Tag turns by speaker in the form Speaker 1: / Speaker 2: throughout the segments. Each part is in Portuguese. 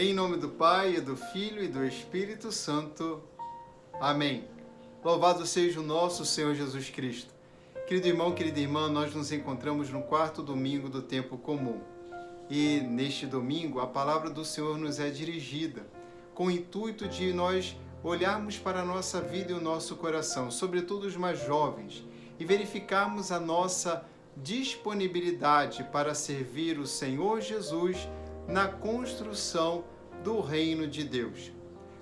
Speaker 1: Em nome do Pai, e do Filho e do Espírito Santo. Amém. Louvado seja o nosso Senhor Jesus Cristo. Querido irmão, querida irmã, nós nos encontramos no quarto domingo do tempo comum. E neste domingo a palavra do Senhor nos é dirigida com o intuito de nós olharmos para a nossa vida e o nosso coração, sobretudo os mais jovens, e verificarmos a nossa disponibilidade para servir o Senhor Jesus na construção do reino de Deus.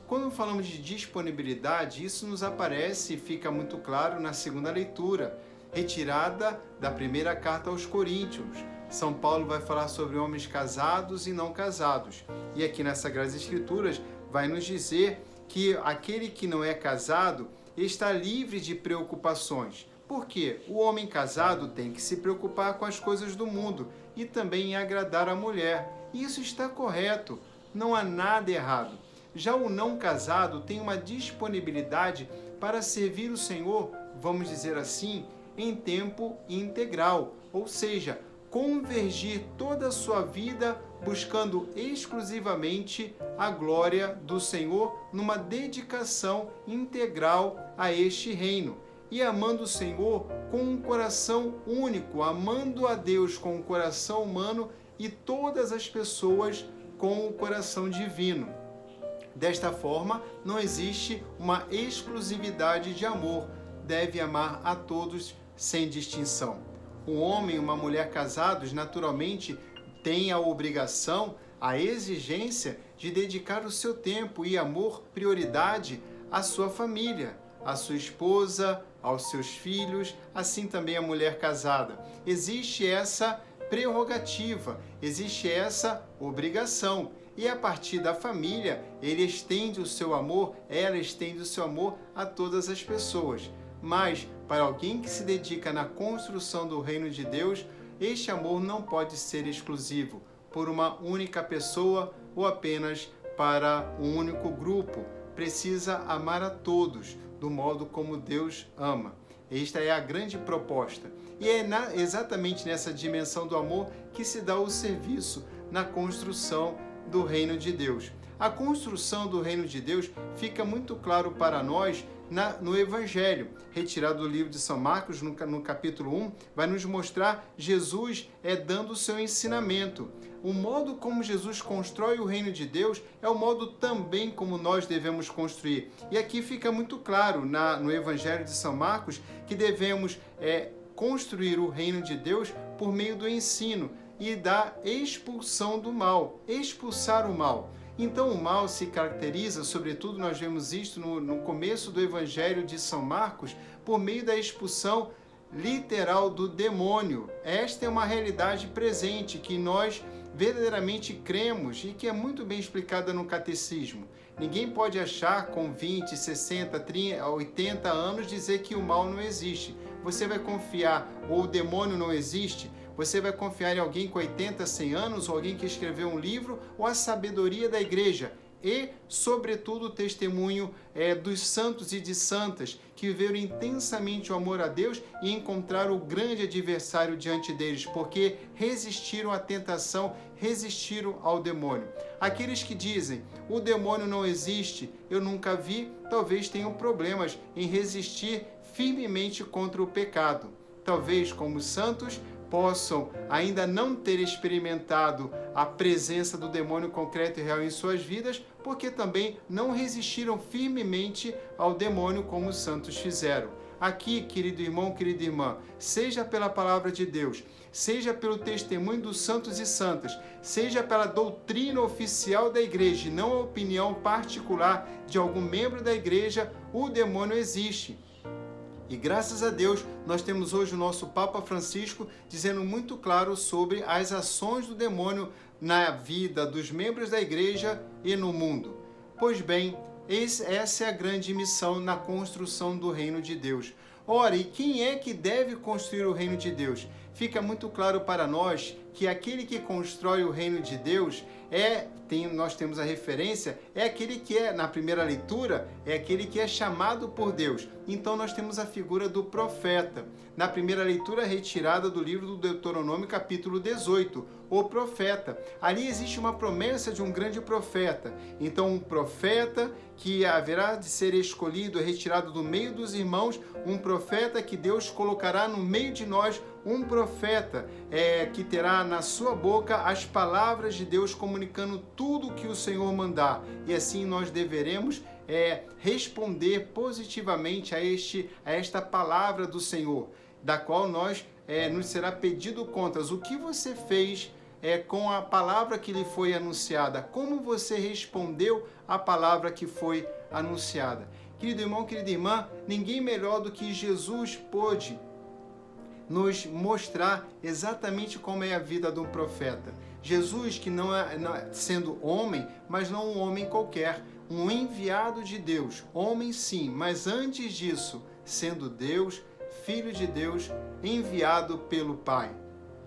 Speaker 1: Quando falamos de disponibilidade, isso nos aparece e fica muito claro na segunda leitura, retirada da primeira carta aos Coríntios. São Paulo vai falar sobre homens casados e não casados. E aqui nas Sagradas Escrituras vai nos dizer que aquele que não é casado está livre de preocupações. Por quê? O homem casado tem que se preocupar com as coisas do mundo e também em agradar a mulher. E isso está correto, não há nada errado. Já o não casado tem uma disponibilidade para servir o Senhor, vamos dizer assim, em tempo integral, ou seja, convergir toda a sua vida buscando exclusivamente a glória do Senhor numa dedicação integral a este reino. E amando o Senhor com um coração único, amando a Deus com o coração humano e todas as pessoas com o coração divino. Desta forma, não existe uma exclusividade de amor, deve amar a todos sem distinção. Um homem e uma mulher casados, naturalmente, têm a obrigação, a exigência de dedicar o seu tempo e amor, prioridade à sua família, à sua esposa, aos seus filhos, assim também a mulher casada. Existe essa prerrogativa, existe essa obrigação. E a partir da família, ele estende o seu amor, ela estende o seu amor a todas as pessoas. Mas, para alguém que se dedica na construção do reino de Deus, este amor não pode ser exclusivo por uma única pessoa ou apenas para um único grupo. Precisa amar a todos, do modo como Deus ama. Esta é a grande proposta. E é exatamente nessa dimensão do amor que se dá o serviço na construção do reino de Deus. A construção do reino de Deus fica muito claro para nós no Evangelho, retirado do livro de São Marcos, no capítulo 1, vai nos mostrar Jesus dando o seu ensinamento. O modo como Jesus constrói o reino de Deus é o modo também como nós devemos construir. E aqui fica muito claro no Evangelho de São Marcos que devemos construir o reino de Deus por meio do ensino e da expulsão do mal, expulsar o mal. Então o mal se caracteriza, sobretudo nós vemos isto no começo do Evangelho de São Marcos, por meio da expulsão literal do demônio. Esta é uma realidade presente que nós verdadeiramente cremos e que é muito bem explicada no Catecismo. Ninguém pode achar com 20, 60, 30, 80 anos dizer que o mal não existe. Você vai confiar ou o demônio não existe? Você vai confiar em alguém com 80, 100 anos, ou alguém que escreveu um livro, ou a sabedoria da igreja? E, sobretudo, o testemunho dos santos e de santas que viveram intensamente o amor a Deus e encontraram o grande adversário diante deles, porque resistiram à tentação, resistiram ao demônio. Aqueles que dizem, o demônio não existe, eu nunca vi, talvez tenham problemas em resistir firmemente contra o pecado. Talvez, como santos, possam ainda não ter experimentado a presença do demônio concreto e real em suas vidas, porque também não resistiram firmemente ao demônio como os santos fizeram. Aqui, querido irmão, querida irmã, seja pela palavra de Deus, seja pelo testemunho dos santos e santas, seja pela doutrina oficial da igreja, e não a opinião particular de algum membro da igreja, o demônio existe. E graças a Deus, nós temos hoje o nosso Papa Francisco dizendo muito claro sobre as ações do demônio na vida dos membros da igreja e no mundo. Pois bem, essa é a grande missão na construção do reino de Deus. Ora, e quem é que deve construir o reino de Deus? fica muito claro para nós que aquele que constrói o reino de Deus nós temos a referência, é aquele que na primeira leitura, é aquele que é chamado por Deus. Então nós temos a figura do profeta. Na primeira leitura retirada do livro do Deuteronômio, capítulo 18, o profeta. Ali existe uma promessa de um grande profeta. Então um profeta que haverá de ser escolhido, retirado do meio dos irmãos, um profeta que Deus colocará no meio de nós, um profeta que terá na sua boca as palavras de Deus comunicando tudo o que o Senhor mandar. E assim nós deveremos responder positivamente a esta palavra do Senhor, da qual nos será pedido contas. O que você fez com a palavra que lhe foi anunciada? Como você respondeu à palavra que foi anunciada? Querido irmão, querida irmã, ninguém melhor do que Jesus pôde nos mostrar exatamente como é a vida de um profeta. Jesus, que não sendo homem, mas não um homem qualquer, um enviado de Deus, homem sim, mas antes disso, sendo Deus, Filho de Deus, enviado pelo Pai.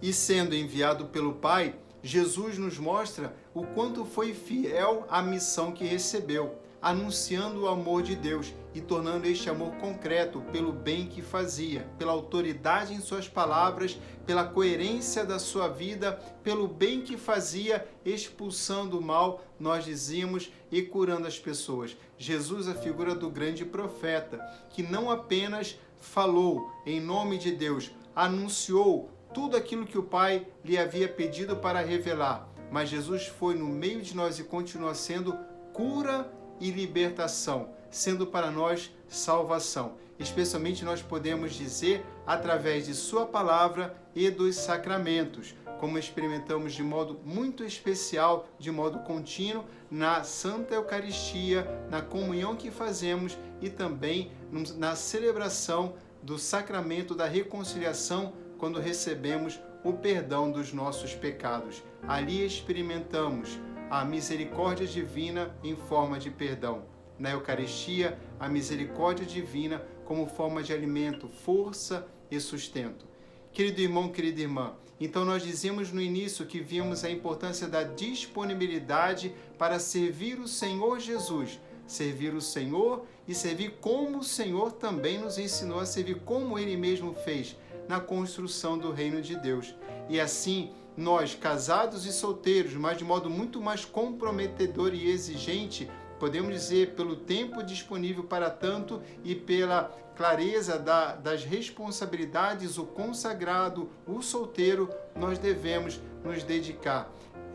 Speaker 1: E sendo enviado pelo Pai, Jesus nos mostra o quanto foi fiel à missão que recebeu, anunciando o amor de Deus e tornando este amor concreto pelo bem que fazia, pela autoridade em suas palavras, pela coerência da sua vida, pelo bem que fazia, expulsando o mal, nós dizíamos, e curando as pessoas. Jesus, a figura do grande profeta, que não apenas falou em nome de Deus, anunciou tudo aquilo que o Pai lhe havia pedido para revelar, mas Jesus foi no meio de nós e continua sendo cura e libertação, sendo para nós salvação. Especialmente nós podemos dizer através de sua palavra e dos sacramentos, como experimentamos de modo muito especial, de modo contínuo, na Santa Eucaristia, na comunhão que fazemos e também na celebração do sacramento da reconciliação, quando recebemos o perdão dos nossos pecados. Ali experimentamos a misericórdia divina em forma de perdão. Na Eucaristia, a misericórdia divina como forma de alimento, força e sustento. Querido irmão, querida irmã, então nós dizíamos no início que vimos a importância da disponibilidade para servir o Senhor Jesus, servir o Senhor e servir como o Senhor também nos ensinou a servir, como Ele mesmo fez na construção do reino de Deus. E assim, nós, casados e solteiros, mas de modo muito mais comprometedor e exigente, podemos dizer, pelo tempo disponível para tanto e pela clareza das responsabilidades, o consagrado, o solteiro, nós devemos nos dedicar,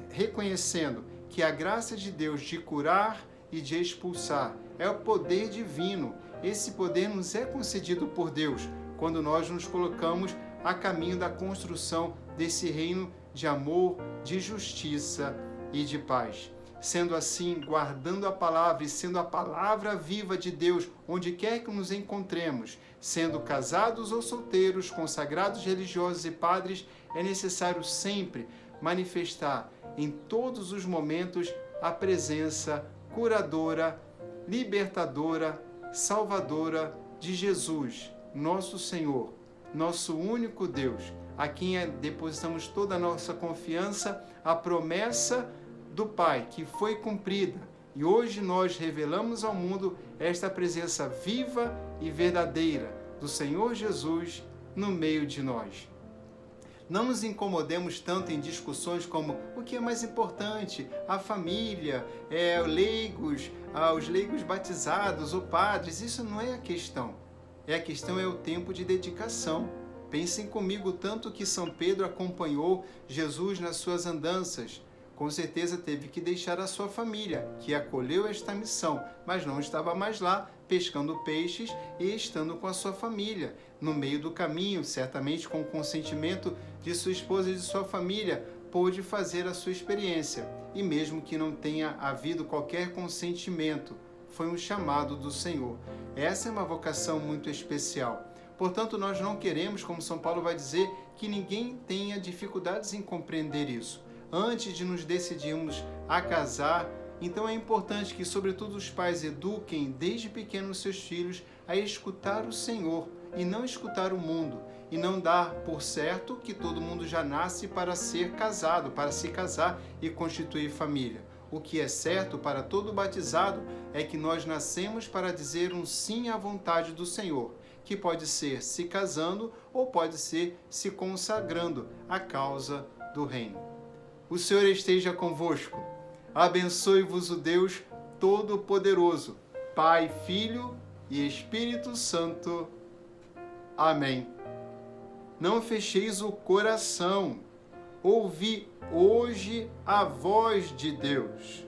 Speaker 1: reconhecendo que a graça de Deus de curar e de expulsar é o poder divino. Esse poder nos é concedido por Deus quando nós nos colocamos a caminho da construção desse reino de amor, de justiça e de paz. Sendo assim, guardando a palavra e sendo a palavra viva de Deus, onde quer que nos encontremos, sendo casados ou solteiros, consagrados religiosos e padres, é necessário sempre manifestar em todos os momentos a presença curadora, libertadora, salvadora de Jesus, nosso Senhor, nosso único Deus, a quem depositamos toda a nossa confiança, a promessa do Pai, que foi cumprida. E hoje nós revelamos ao mundo esta presença viva e verdadeira do Senhor Jesus no meio de nós. Não nos incomodemos tanto em discussões como o que é mais importante, a família, os leigos batizados ou padres. Isso não é a questão. A questão é o tempo de dedicação. Pensem comigo tanto que São Pedro acompanhou Jesus nas suas andanças. Com certeza teve que deixar a sua família, que acolheu esta missão, mas não estava mais lá pescando peixes e estando com a sua família. No meio do caminho, certamente com o consentimento de sua esposa e de sua família, pôde fazer a sua experiência. E mesmo que não tenha havido qualquer consentimento, foi um chamado do Senhor. Essa é uma vocação muito especial. Portanto, nós não queremos, como São Paulo vai dizer, que ninguém tenha dificuldades em compreender isso. Antes de nos decidirmos a casar, então é importante que, sobretudo, os pais eduquem desde pequenos seus filhos a escutar o Senhor e não escutar o mundo. e não dar por certo que todo mundo já nasce para ser casado, para se casar e constituir família. O que é certo para todo batizado é que nós nascemos para dizer um sim à vontade do Senhor, que pode ser se casando ou pode ser se consagrando à causa do reino. O Senhor esteja convosco. Abençoe-vos o Deus Todo-Poderoso, Pai, Filho e Espírito Santo. Amém. Não fecheis o coração. Ouvi hoje a voz de Deus.